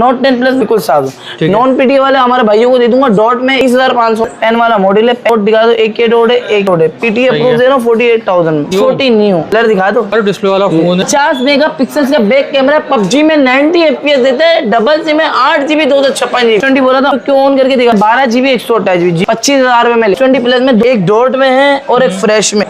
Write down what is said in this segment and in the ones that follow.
Note 10 plus बिल्कुल साफ। Non PT वाले हमारे भाइयों को दे दूंगा डॉट में 30,500। पेन वाला मॉडल है, डॉट दिखा दो, एक के डॉट है, एक डॉट है। पीटी अप्रूव दे रहा हूँ 48,000। 14 न्यू कलर दिखा दो। डिस्प्ले वाला फोन है, 50 मेगापिक्सल का बैक कैमरा, पबजी में 90 FPS देता है, डबल सिम में 8GB 256GB। 20 बोला था क्यों ऑन करके दिखा, 12GB 128GB 25,000 में 20 प्लस में एक डॉट में है और एक फ्रेश में।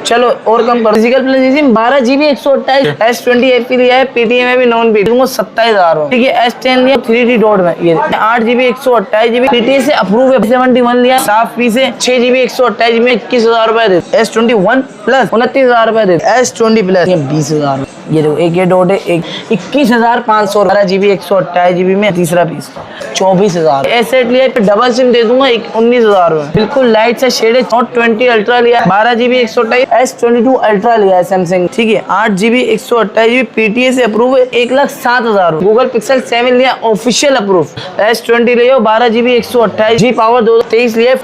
चलो और कम करो, physical plus 12GB 128। S20 FE लिया है, PTA में भी नॉन पीटी 27,000 में। ठीक है, S10 लिया 3D डॉट में, ये 8GB 128GB PTA से अप्रूव है। 71 लिया साफ पी से 6GB 128GB में 21,000 रुपए दे। S21 प्लस 29,000 रुपए दे। S20 plus 20,000। ये देखो एक ये डॉट है, एक 21,500। 12GB 128GB में तीसरा पीस 24,000। एसेट लिया फिर डबल सिम दे दूंगा 19,000 में। बिल्कुल लाइट से शेड है। नोट 20 अल्ट्रा लिया 12GB 128। S22 अल्ट्रा लिया है सैमसंग। ठीक है, 8GB 128GB PTA से अप्रूव है 1,07,000। गूगल पिक्सल 7 लिया ऑफिशियल अप्रूव। S20 लिया 12GB 128G पावर 2023 लिया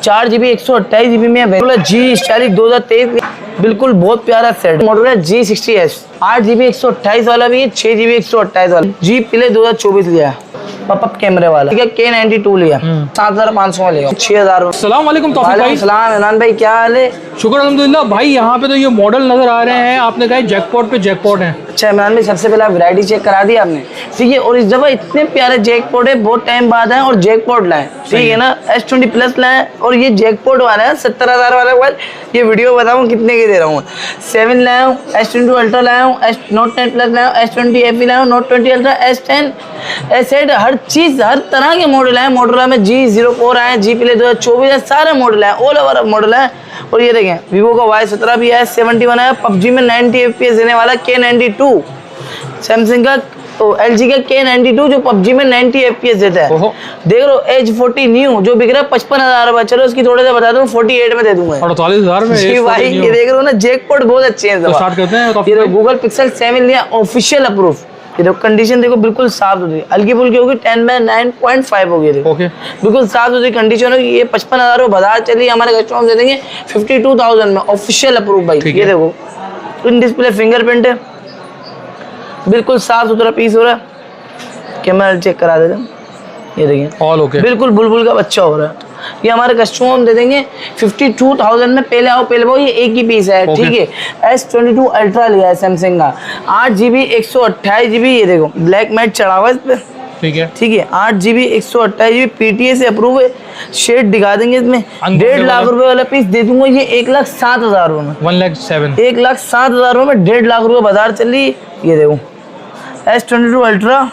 4GB 128GB में। G स्टाइलिश 2023 बिल्कुल बहुत प्यारा सेट मॉडल है। G60S 8GB 128 वाला भी है, 6GB 128 वाला। G प्ले 2024 लिया पॉपअप कैमरे वाला। ठीक है, K92 लिया 7,500 में लिया 6,000। अस्सलाम वालेकुम तौफीक भाई। सलाम इमरान भाई, क्या हाल है? शुक्र अल्हम्दुलिल्लाह भाई। यहाँ पे तो ये मॉडल नजर आ रहे हैं, आपने कहा जैकपॉट पे जैकपॉट है। अच्छा इमरान भाई, सबसे पहले वैरायटी चेक करा दी आपने। ठीक है, और इस दफा इतने प्यारे जैकपॉट है, बहुत टाइम बाद है और जैकपॉट लाए। ठीक है ना, S20 प्लस लाए और ये जैकपॉट वाला है 70,000 वाला मोबाइल। ये वीडियो बताऊँ कितने के दे रहा हूँ। 7 लाया हूँ, S22 अल्ट्रा लाया हूँ, नोट 10 प्लस लाया हूँ, S20 FE लाया हूँ, नोट 20 अल्ट्रा, S10 S8 हर चीज हर तरह के मॉडल है। मॉडल में G04 आए, G प्ले 2024 है, सारे मॉडल है, ऑल ओवर मॉडल है। और ये देखें वीवो का Y17 भी है, 71 है, पबजी में 90 FPS देने वाला K92। सैमसंग का LG का K92 जो पबजी में 90 FPS देता है। देख लो H40 न्यू जो बिक रहा है 55,000 रुपए। चलो इसकी थोड़े से बता दूं 48 में दे दूंगा। 48,000 में जी भाई, ये देख रहे हो ना, जैकपॉट बहुत अच्छे हैं। तो स्टार्ट करते हैं। ये देखो गूगल पिक्सल 7 लिया ऑफिशियल अप्रूव। ये देखो कंडीशन देखो बिल्कुल साफ सुथरी, हल्की फुल्की होगी 10/9.5 होगी। देखो बिल्कुल साफ सुथरी कंडीशन होगी। ये 55,000 रुपए बाजार चली, हमारे कस्टमर दे देंगे 52,000 में ऑफिशियल अप्रूव भाई। ये देखो इन डिस्प्ले फिंगरप्रिंट है, बिल्कुल साफ सुथरा पीस हो रहा है। कैमरा चेक करा देते हैं, ये देखिए ऑल ओके, बिल्कुल बुलबुल का बच्चा हो रहा है। ये हमारे कस्टमर दे देंगे 52,000 में। पहले आओ पहले वो, ये एक ही पीस है। ठीक है, S22 अल्ट्रा लिया है सैमसंग का 8GB 128GB। ये देखो ब्लैक मैट चढ़ा हुआ है इस पे। ठीक है, 8GB 128GB PTA से अप्रूव है। शेड दिखा देंगे इसमें। 1.5 लाख रुपए वाला पीस दे दूंगा ये 1,07,000 में। 1,07,000 1,07,000 में 1.5 लाख रुपए बाजार चल रही। ये देखो S22 अल्ट्रा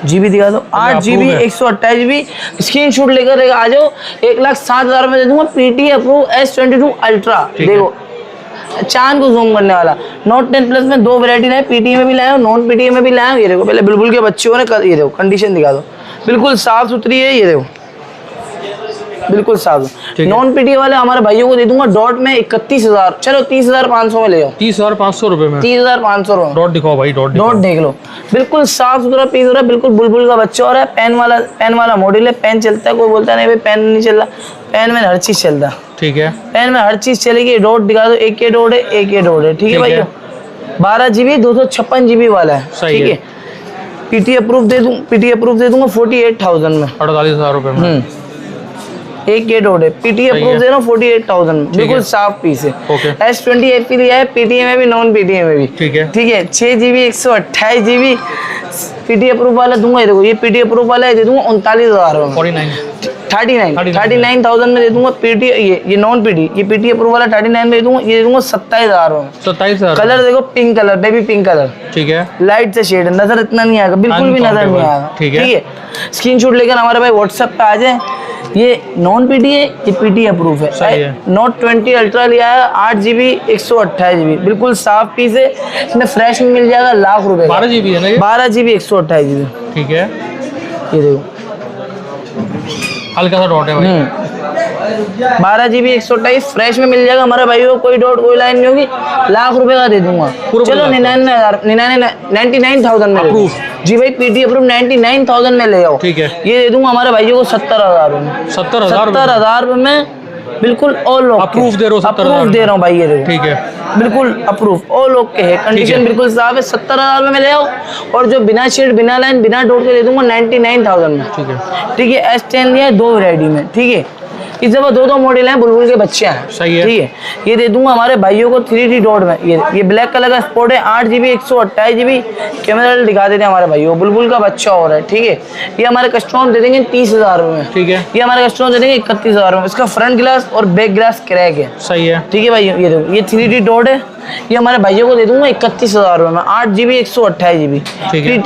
GB दिखा दो 8GB 128GB। स्क्रीनशॉट लेकर आ जाओ, 1,07,000 में दे दूंगा PTA अप्रूव S22 अल्ट्रा। देखो चांद को जूम करने वाला। नोट 10 प्लस में 2 वैरायटी लाए, PTA में भी लाया हूँ, नॉन PTA में भी लाया हूँ। ये देखो पहले बुलबुल के बच्चे हो रहे, ये देखो कंडीशन दिखा दो, बिल्कुल साफ सुथरी है। ये देखो बिल्कुल साफ। नॉन PTA वाले हमारे भाइयों को दे दूंगा डॉट में 31,000। चलो 30,500 में ले जाओ। 30,500 रुपए में 30,500 में डॉट दिखाओ भाई। डॉट देख लो, बिल्कुल साफ सुथरा पीस हो रहा है, बिल्कुल बुलबुल का बच्चा हो रहा है। पेन वाला मॉडल है। पेन चलता है, कोई बोलता नहीं भाई पेन नहीं चल रहा, पेन में हर चीज चलता है। ठीक है, पेन में हर चीज चलेगी। डॉट दिखा दो, एक के डॉट है, एक के डॉट है। ठीक है भाई, 12GB 256GB वाला है। ठीक है, PTA अप्रूव दे दूंगा 48,000 में। 48,000 रुपए में एक ये डॉट है। PTA अप्रूव दे रहा हूँ 48,000 में, बिल्कुल साफ पीस है। S20 FE लिया है, PTA में भी नॉन PTA में भी। ठीक है, 6GB 128GB PTA अप्रूव वाला दूंगा। ये देखो ये PTA अप्रूव वाला है, दे दूंगा 39,000 में। 39,000 में दे दूंगा। PTA ये नॉन PTA, ये PTA अप्रूव वाला 39 में दे दूंगा। ये दे दूंगा 27,000 में। 27,000 कलर देखो pink colour, baby pink colour. ठीक है, लाइट से शेड, नजर इतना नहीं आएगा, बिल्कुल भी नजर नहीं आएगा। ठीक है, स्क्रीनशॉट लेकर हमारे भाई व्हाट्सएप पे आ जाए। ये नॉन PTA है, ये PTA अप्रूव है। नोट 20 अल्ट्रा लिया है 8GB 128GB, बिल्कुल साफ पीस है। इसमें फ्रेश में मिल जाएगा लाख रुपए। 12GB है ना ये? 12GB 128GB। ठीक है, ये देखो हल्का सा डॉट है भाई। 12GB 128 फ्रेश में मिल जाएगा हमारे भाई को। कोई डॉट कोई लाइन नहीं होगी, लाख रुपए का दे दूंगा। चलो 99,000 में अप्रूव। जी भाई PTA अप्रूव 99,000 में ले जाओ। ठीक है, ये दे दूंगा हमारे भाइयों को 70,000 में। 70,000 70,000 में बिल्कुल ऑल ओके। अप्रूव दे रहे हो 70,000 अप्रूव दे रहा हूँ भाई, ये देखो ठीक है, बिल्कुल अप्रूव ऑल ओके है, कंडीशन बिल्कुल साफ है। 70,000 में ले आओ, और जो बिना शेड बिना लाइन बिना डॉट के दे दूंगा 99,000 में। ठीक है, ठीक है, S10 लिया है 2 वैरायटी में। ठीक है, इस दफा 2 मॉडल हैं, बुलबुल के बच्चे हैं। सही है। ठीक है, ये दे दूंगा हमारे भाइयों को 3D डॉट में। ये ब्लैक कलर का स्पोर्ट है, 8GB 128GB कैमरा दिखा देते हैं हमारे भाइयों को, बुलबुल का बच्चा हो रहा है। ठीक है, ये हमारे कस्टमर दे देंगे 30,000 में। ठीक है, ये हमारे कस्टमर दे देंगे 31,000 में। इसका फ्रंट ग्लास और बैक ग्लास क्रैक है। सही है, ठीक है भाई, ये देखो ये 3D डॉट है, ये हमारे भाइयों को दे दूंगा 31,000 में। 8GB 128GB ठीक है।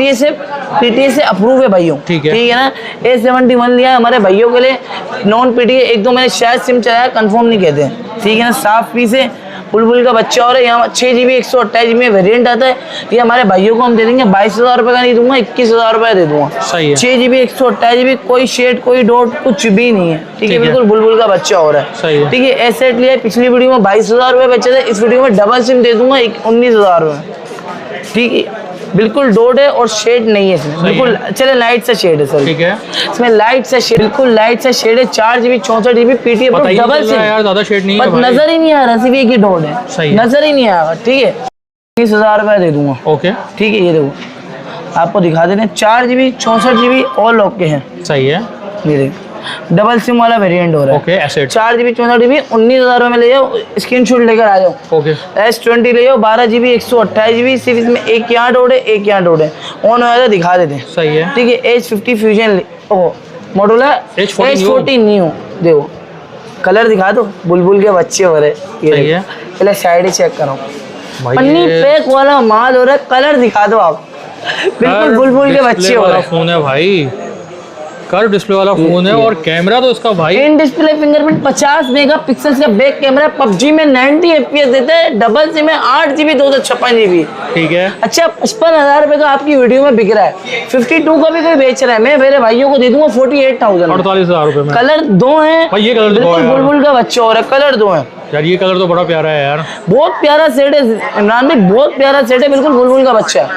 PTA से अप्रूव है भाइयों। ठीक है। ठीक है ना, A71 लिया है हमारे भाइयों के लिए, नॉन PTA। एक दो मैंने शायद सिम चलाया, कंफर्म नहीं कहते। ठीक है ना, साफ पीस है, बुलबुल का बच्चा। और यहाँ 6GB 128GB में वेरिएंट आता है। ये हमारे भाइयों को हम दे देंगे 22,000 रुपये का नहीं दूंगा, 21,000 रुपये दे दूंगा। सही है, 6GB 128GB, कोई शेड कोई डॉट कुछ भी नहीं है। ठीक है, बिल्कुल बुलबुल का बच्चा हो रहा है। सही है। ठीक है, एसेट लिया है, पिछली वीडियो में 22,000 रुपये बचे थे, इस वीडियो में डबल सिम दे दूंगा 19,000 रुपये। ठीक है, बिल्कुल डॉट है और शेड नहीं है इसमें, बिल्कुल चले लाइट सा शेड है सर। ठीक है, इसमें लाइट सा शेड, बिल्कुल लाइट सा शेड है। 4GB 64GB PTA पता ही नहीं डबल चल रहा सिम है यार, ज्यादा शेड नहीं है बस भाई। नजर ही नहीं आ रहा, सिर्फ एक ही डॉट है, सही है। नजर ही नहीं आएगा। ठीक है, 30,000 रुपये दे दूंगा। ओके, ठीक है, ये देखो आपको दिखा देते हैं, 4GB 64GB ऑल ओके हैं। सही है, ये देखो डबल सिम वाला वेरिएंट हो रहा है। ओके, एसेट 4GB 64GB 19,000 में ले जाओ, स्क्रीनशॉट लेकर आ जाओ। ओके, S20 ले जाओ 12GB 128GB, सिर्फ इसमें एक यहाँ डोड है, एक यहाँ डोड है। ऑन होगा तो दिखा देते हैं। सही है, ठीक है, H50 फ्यूजन मॉडल है, H40 न्यू। देखो कलर दिखा दो, बुलबुल के बच्चे हो रहे। ये सही देखो, है पहले साइड ही चेक करो, भाई। पन्नी ये पैक वाला माल हो रहा है। कलर दिखा दो आप, बिल्कुल बुलबुल के बच्चे हो वाला रहे हैं। फोन है भाई, कर्व डिस्प्ले वाला फोन है, और कैमरा तो इसका भाई इन डिस्प्ले फिंगरप्रिंट 50 मेगापिक्सल का बैक कैमरा, PUBG में 90 FPS देते हैं, डबल सिम में 8GB 256GB। ठीक है, अच्छा 55,000 रुपए का आपकी वीडियो में बिक रहा है, 52 का भी कोई बेच रहा है, मैं मेरे भाइयों को दे दूंगा 48,000। 48,000 रुपए में। कलर 2 हैं भाई ये कलर तो बिल्कुल बहुत है बुलबुल का बच्चा हो रहा है, कलर 2 हैं यार, ये कलर तो बड़ा प्यारा है यार। बहुत प्यारा सेट है इमरान भाई, बहुत प्यारा सेट है, बिल्कुल बुलबुल का बच्चा है।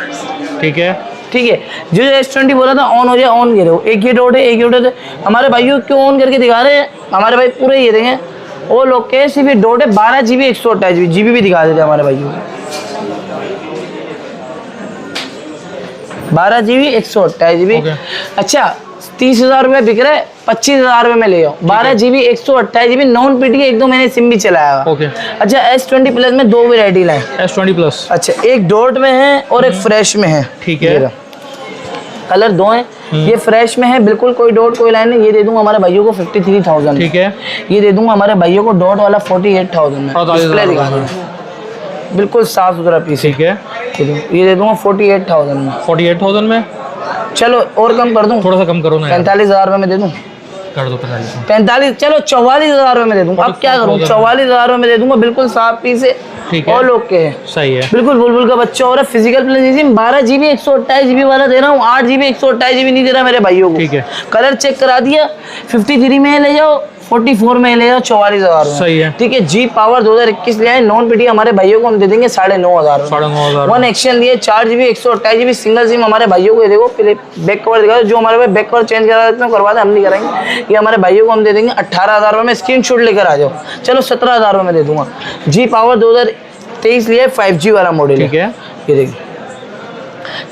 ठीक है, ठीक है, जो S20 बोला था ऑन हो जाए, ऑन ये देखो, एक ही डॉट है, एक ही डॉट है। हमारे भाइयों क्यों ऑन करके दिखा रहे हैं, हमारे भाई पूरे ये देंगे वो लोग के सिर्फ डॉट है। 12GB 128GB GB भी दिखा देते हैं हमारे भाइयों को। 12GB 128GB। Okay. अच्छा 30,000 रुपये बिक रहा है, 25,000 रुपये में ले आओ। 12GB 128GB नॉन PTA, एक दो मैंने सिम भी चलाया हुआ। ओके, अच्छा S20 प्लस में 2 वेराइटी लाए। S20 plus. अच्छा एक डॉट में है और एक फ्रेश में है। ठीक है, कलर 2 हैं, ये फ्रेश में है, बिल्कुल कोई डॉट कोई लाइन नहीं। ये दे दूंगा हमारे भाइयों को 53,000। ठीक है, ये दे दूंगा हमारे भाइयों को डॉट वाला 48,000 में। 48,000 डिस्प्ले दिखा दो, बिल्कुल साफ सुथरा पीस। ठीक है, ये दे दूंगा 48,000 में। 48,000 में। चलो और कम कर दूं, थोड़ा सा कम करो ना यार, 45,000 रुपये में दे दूं। कर दो 45 में। 45, चलो 44,000 रुपये में दे दूंगा। अब क्या करूं, 44,000 रुपये में दे दूंगा, बिल्कुल साफ पीस है। ठीक है, और लोग के है, सही है, बिल्कुल बुलबुल का बच्चा हो रहा है। फिजिकल प्लेजिज्म 12GB 128GB वाला दे रहा हूँ, 8GB 128GB नहीं दे रहा मेरे भाइयों को। ठीक है, कलर चेक करा दिया, 53 में ले जाओ, 44 में ले जाओ, 44,000। सही है, ठीक है, G पावर 2021 लिया है, नॉन PTA हमारे भाइयों को हम दे देंगे 9,500। 9,500। 1 एक्शन लिए, 4GB 128GB सिंगल सिम हमारे भाइयों को। देखो पहले बैक कवर दिखा, जो हमारे बैक कवर चेंज करा देते हैं करवा दे, हम नहीं कराएंगे। ये हमारे भाइयों को हम दे देंगे 18,000 रुपये में। स्क्रीनशॉट लेकर आ जाओ, चलो 17,000 रुपये में दे दूंगा। G पावर 2023 लिया है, 5G वाला मॉडल। ठीक है, ये देखिए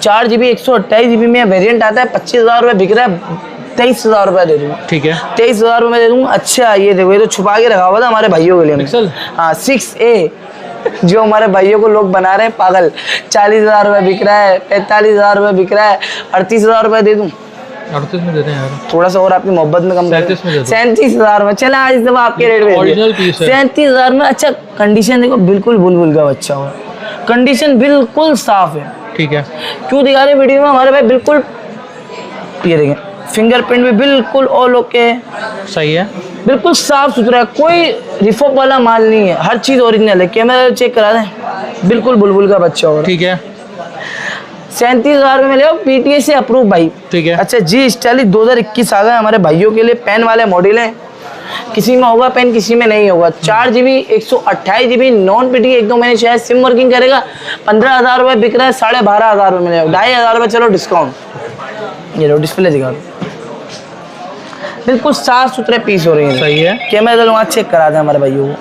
4GB 128GB में वेरिएंट आता है, 25,000 रुपये बिक रहा है, 23,000 रुपये दे दूंगा। ठीक है, 23,000 रुपये में दे दूंगा। अच्छा ये देखो, ये तो छुपा के रखा हुआ था हमारे भाइयों के लिए। पिक्सल? हाँ 6A, जो हमारे भाइयों को लोग बना रहे हैं पागल। 40,000 रुपये बिक रहा है, 45,000 रुपये बिक रहा है, 38,000 रुपये दे दूँ। 38 में देते हैं यार, थोड़ा सा और आपकी मोहब्बत में कम कर 37 में दे दो। 37,000 में। चला आज दफा आपके रेट में ओरिजिनल पीस है। 37,000 में। अच्छा कंडीशन देखो, बिल्कुल बुलबुल का बच्चा हुआ, कंडीशन बिल्कुल साफ है। ठीक है, क्यों दिखा रहे वीडियो में हमारे भाई, बिल्कुल ये देखें, फिंगरप्रिंट भी बिल्कुल ऑल ओके है, सही है, बिल्कुल साफ सुथरा है, कोई रिफॉप वाला माल नहीं है, हर चीज़ ओरिजिनल है। कैमरा चेक करा दें, बिल्कुल बुलबुल का बच्चा होगा। ठीक है, 37,000 में ले आओ, PTA से अप्रूव भाई। ठीक है, अच्छा G स्टाइलिश 2021 आ गया हमारे भाइयों के लिए, पेन वाले मॉडल हैं, किसी में होगा पेन, किसी में नहीं होगा। 4GB 128GB नॉन PTA, एक दो महीने शायद सिम वर्किंग करेगा। 15,000 रुपये बिक रहा है, 12,500 रुपये में ले आओ, 2,500 रुपये चलो डिस्काउंट। ये लो डिस्प्ले दिखा दो, बिल्कुल साफ सुथरे पीस हो रहे हैं। सही है। कैमरा चलो वहाँ चेक करा दें हमारे भाइयों को,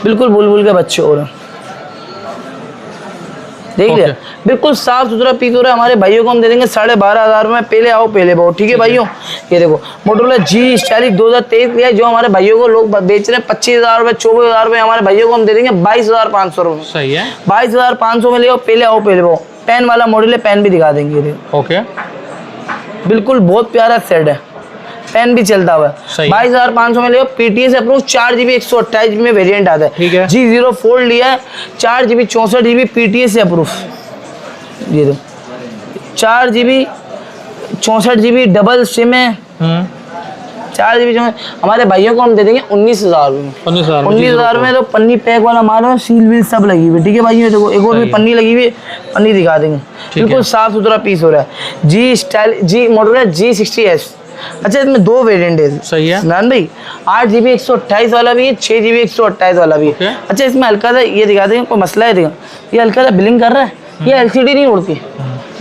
बिल्कुल बुलबुल के बच्चे हो रहे हैं, देख लिया। बिल्कुल साफ सुथरा पीस हो रहा है। हमारे भाइयों को हम दे देंगे 12,500 में। पहले आओ पहले बहु, ठीक है भाइयों। ये देखो मोटोरोला जी स्टाइलिश 2023 लिया, जो हमारे भाइयों को लोग बेच रहे हैं 25,000 रुपये 24,000 रुपये, हमारे भाइयों को हम दे देंगे 22,500 रुपये। सही है। 22,500 में ले आओ, पहले आओ पहले बहु। पेन वाला मॉडल है, पेन भी दिखा देंगे। ये ओके, बिल्कुल बहुत प्यारा सेट है, पेन भी चलता हुआ है। 22,500 में लियो। PTS अप्रूव 4GB 128GB में वेरिएंट आता है। ठीक है। G0 फोल्ड लिया है 4GB 64GB PTS से अप्रूव। ये दो 4GB 64GB डबल सिम है। 4GB हमारे भाइयों को हम दे देंगे 19,000 रुपये में। 19,000 में तो पन्नी पैक वाला माल है, सील वील सब लगी हुई है, ठीक है भाइयों। देखो एक और भी पन्नी लगी हुई है, पन्नी दिखा देंगे। बिल्कुल साफ सुथरा पीस हो रहा है। जी स्टाइल जी मॉडल है G60S। अच्छा, इसमें 2 वेरिएंट है। सही है नान भाई, 8GB 128 वाला भी है, 6GB 128 वाला भी है। अच्छा, इसमें हल्का सा ये दिखा देंगे, कोई मसला है देखो, ये हल्का सा बिलिंग कर रहा है, ये LCD नहीं उड़ती,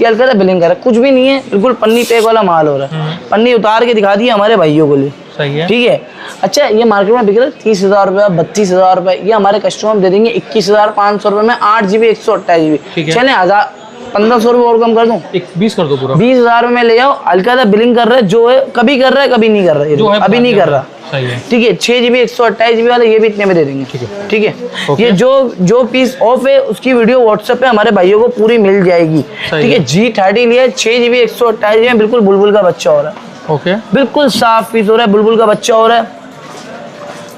ये हल्का सा बिलिंग कर रहा है, कुछ भी नहीं है, बिल्कुल पन्नी पैक वाला माल हो रहा है। पन्नी उतार के दिखा दिया हमारे भाइयों को लिए। सही है। ठीक है। अच्छा, ये मार्केट में बिक रहा है 30,000 रुपये 32,000 रुपये, ये हमारे कस्टमर दे देंगे 21,500 रुपये में। 8GB 128GB। चले 1,500 रुपये और कम कर दूं, 20 कर दो पूरा। 20,000 में ले जाओ। हल्का सा बिलिंग कर रहा है, जो है कभी कर रहा है कभी नहीं कर रहा है, अभी नहीं कर रहा। सही है। ठीक है। 6GB 128GB वाला ये भी इतने में दे देंगे। ठीक है। ये जो पीस ऑफ है उसकी वीडियो व्हाट्सएप पे हमारे भाइयों को पूरी मिल जाएगी। ठीक है। G30 लिया 6GB 128GB में, बिल्कुल बुलबुल का बच्चा हो रहा है। ओके, बिल्कुल साफ पीस हो रहा है, बुलबुल का बच्चा हो रहा है।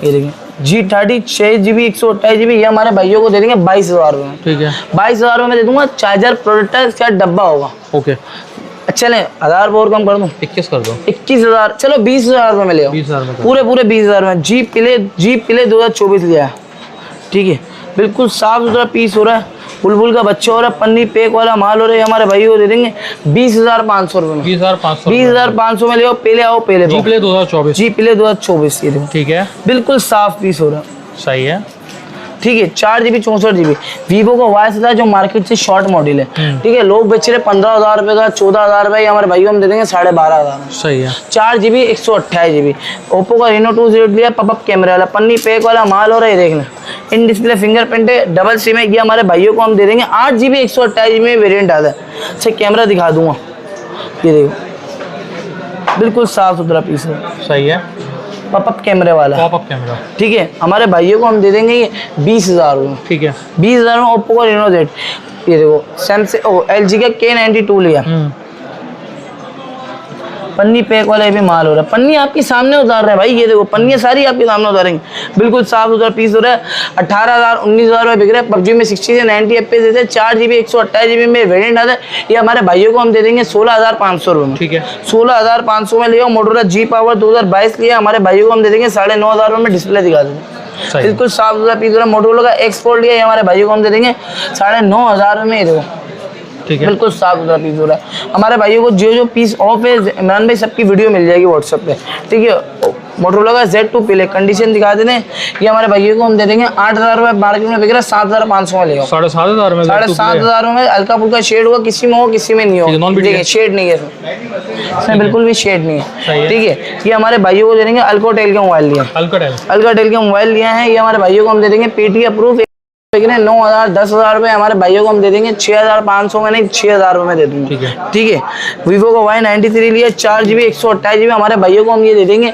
ये देखिए G30 6GB 128GB, ये हमारे भाइयों को दे देंगे 22,000 रुपये में। ठीक है। 22,000 रुपये में दे दूंगा। चार्जर प्रोडक्टर का डब्बा होगा। ओके, चले 1,000 और कम कर दूं, 21 कर दो। 21,000, चलो 20,000 रुपये में ले आओ। 20,000 में पूरे 20,000 में। जी प्ले 2024 लिया है। ठीक है। बिल्कुल साफ सुथरा पीस हो रहा है, बुलबुल का बच्चा हो रहा है, पन्नी पैक वाला माल हो रहा है। हमारे भाई को दे देंगे 20,500 रुपये में। 20,500 में ले आओ, पहले आओ पहले। जी प्ले 2024। जी प्ले 2024 ये देखो। ठीक है। बिल्कुल साफ पीस हो रहा है। सही है। ठीक है। 4GB 64GB वीवो का वाई था, जो मार्केट से शॉर्ट मॉडल है। ठीक है। लोग बेच रहे 15,000 रुपये का, 14,000 रुपये, हमारे भाइयों हम दे देंगे 12,500 में। सही है। 4GB 128GB। ओप्पो का Reno 2 Z लिया, पॉपअप कैमरा वाला, पन्नी पैक वाला माल हो रहा है, देखना। इन डिस्प्ले फिंगरप्रिंट है, डबल सिम है। ये हमारे भाइयों को हम दे देंगे 8GB 128GB में वेरिएंट आता है। अच्छा, कैमरा दिखा दूंगा, ये देखो बिल्कुल साफ सुथरा पीस है। सही है। पॉपअप कैमरे वाला, पॉपअप कैमरा। ठीक है। हमारे भाइयों को हम दे देंगे ये 20,000 रुपये। ठीक है। 20,000 में ओप्पो का Reno Z। ये देखो सैमसंग LG का K92 लिया, पन्नी पैक वाला, ये भी माल हो रहा है। पन्नी आपके सामने उतार रहे हैं भाई, ये देखो पन्नी सारी आपके सामने उतारेंगे। बिल्कुल साफ सुथरा पीस हो रहा है। 18,000 19,000 रुपये बिक रहा है। PUBG में 60 से 90 FPS देते हैं। 4GB 128GB में वेरिएंट आता है। ये हमारे भाइयों को हम दे देंगे 16,500 रुपये में। ठीक है। 16,500 में लिया। मोटोरोला G Power 2022 लिया, हमारे भाइयों को हम दे देंगे 9,500 रुपये में। डिस्प्ले दिखा देंगे। बिल्कुल साफ सुथरा पीस हो रहा है। मोटोरोला का X4 लिया, हमारे भाइयों को हम दे देंगे 9,500 रुपये में। ये देखो ठीक है। बिल्कुल साफ सुथरा पीस हो रहा है। हमारे भाइयों को जो पीस ऑफ है, इमरान भाई सबकी वीडियो मिल जाएगी व्हाट्सएप पे। ठीक है। मोटोरोला का Z2 पहले कंडीशन दिखा देते हैं। ये हमारे भाइयों को हम दे देंगे 8,000 रुपये, मार्केट में बिक रहा है 7,500 में। लेगा 7,500 में। 7,500 में हल्का फुल्का शेड होगा, किसी में हो किसी में नहीं हो। देखिए शेड नहीं है इसमें, बिल्कुल भी शेड नहीं है। ठीक है। ये हमारे भाइयों को दे देंगे अल्काटेल के मोबाइल लिया, अल्काटेल के मोबाइल लिया है। ये हमारे भाइयों को हम दे देंगे पेटी अप्रूव 9,000 10,000 रुपये। हमारे भाइयों को हम दे देंगे 6,500 में, नहीं 6,000 रुपये में दे दूंगा। ठीक है। वीवो का Y93 लिया 4GB 128GB, हमारे भाइयों को हम ये दे देंगे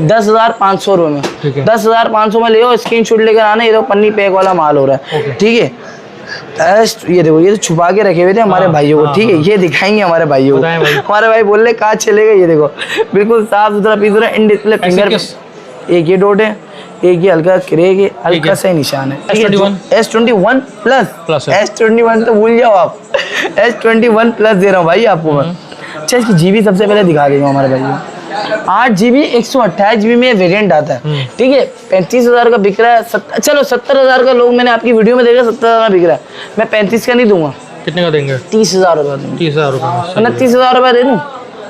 10,500 रुपये में। 10,500 में ले, स्क्रीन शॉट लेकर आना। ये तो पन्नी पैक वाला माल हो रहा है। ठीक है। ये देखो, ये तो छुपा के रखे हुए थे हमारे भाइयों को। ठीक है। ये दिखाएंगे हमारे भाइयों को। हमारे भाई बोल रहे कहाँ चलेगा। ये देखो बिल्कुल साफ सुथरा पीस हो रहा है। इन डिस्प्ले फिंगर, एक ये डॉट है, एक ये हल्का क्रेक है, हल्का सा निशान है। S21 प्लस S21 तो भूल जाओ आप, S21 प्लस दे रहा हूँ भाई आपको मैं। अच्छा, इसकी जीबी सबसे पहले दिखा देंगे हमारे भाई। 8GB 128GB में वेरिएंट आता है। ठीक है। 35,000 का बिक रहा है। चलो 70,000 का लोग मैंने आपकी वीडियो में देखा, 70,000 का बिक रहा है। मैं 35 का नहीं दूंगा। कितने का देंगे? 30,000 रुपये दूंगा। 30,000 रुपये। 29,000 रुपये दे दूँ,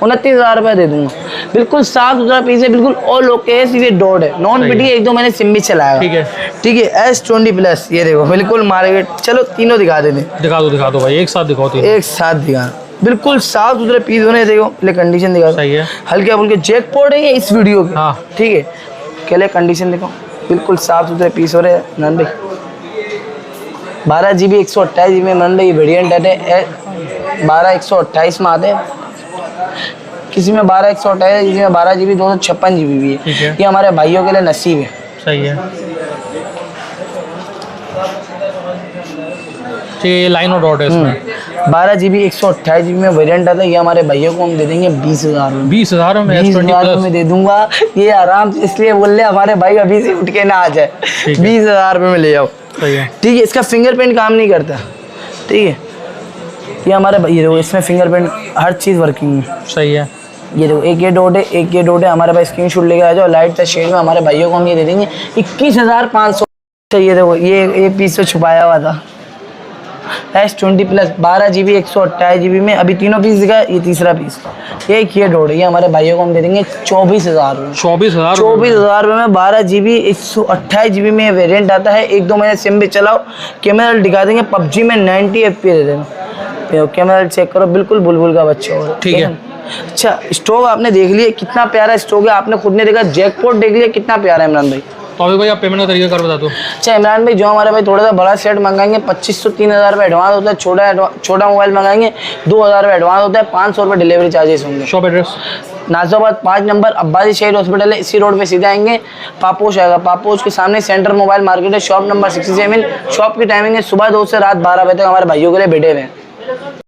29,000 रुपये दे दूंगा। बिल्कुल साफ सुथरा पीस है, बिल्कुल ऑल ओके है। सिर्फ ये डॉट है, नॉन पिटी 1-2 मैंने सिम भी चलाया। ठीक है। ठीक है। S20 प्लस, ये देखो बिल्कुल मार्केट। चलो तीनों दिखा देते, दिखा दो भाई, एक साथ दिखाओ। एक साथ दिखा। बिल्कुल साफ सुथरे पीस होने, देखो पहले कंडीशन दिखा, सही है। हल्के फुल्के जैकपॉट है ये इस वीडियो के, हाँ। ठीक है। पहले कंडीशन देखो, बिल्कुल साफ सुथरे पीस हो रहे हैं इमरान भाई। 12 GB 128 GB में इमरान भाई वेरियंट है, 12 128 में आते हैं, किसी में 12 128 है, किसी में 12 GB 256 GB भी ठीक है। है। ये हमारे भाइयों के लिए नसीब है। सही है। ठीक है, ये लाइन और डॉट है इसमें। 12 GB 128 GB में वेरियंट आता है, ये हमारे भाइयों को हम दे देंगे 20,000 में। 20,000 में S20 20,000 प्लस। में दे दूंगा ये आराम से, इसलिए बोल रहे हमारे भाई अभी से उठ के ना आ जाए, ठीक है। 20,000 में ले जाओ, सही है। ठीक है। इसका फिंगरप्रिंट काम नहीं करता, ठीक है। ये हमारे भाई, ये देखो इसमें फिंगरप्रिंट हर चीज़ वर्किंग है। सही है। ये देखो एक ये डॉट है, एक ये डॉट है, हमारे भाई स्क्रीनशॉट लेके आ जाओ, लाइट सा शेड में हमारे भाइयों को हम ये दे देंगे 21,500। ये देखो ये पीस तो छुपाया हुआ था, S20 प्लस 12 GB 128 GB में, अभी तीनों पीस दिखा, ये तीसरा पीस, एक ये डॉट है, ये हमारे भाइयों को हम दे देंगे 24,000 में। 24,000 24,000 में 12 GB 128 GB में वेरिएंट आता है। 1-2 महीने सिम भी चलाओ, कैमरा दिखा देंगे, PUBG में 90 FPS दे देंगे। कैमरा चेक करो, बिल्कुल बुलबुल का बच्चा हो, ठीक है। अच्छा स्टॉक आपने देख लिया कितना प्यारा स्टॉक है, आपने खुद ने देखा, जैकपॉट देख लिया कितना प्यारा है इमरान भाई। तो अभी भाई आप पेमेंट का तरीका कर बता दो। अच्छा इमरान भाई, जो हमारे भाई थोड़ा सा बड़ा सेट मंगाएंगे 2500-3000 रुपये एडवांस होता है, छोटा मोबाइल मंगाएंगे 2000 रुपये एडवांस होता है, 500 रुपये डिलीवरी चार्जेस होंगे। शॉप एड्रेस नाजिराबाद 5 नंबर अब्बासी शहीद हॉस्पिटल है, इसी रोड पे सीधे आएंगे, पापोश आएगा, पापोश के सामने सेंटर मोबाइल मार्केट है, शॉप नंबर 67। शॉप की टाइमिंग है सुबह 2 से रात 12 बजे तक, हमारे भाइयों के लिए बैठे हुए हैं।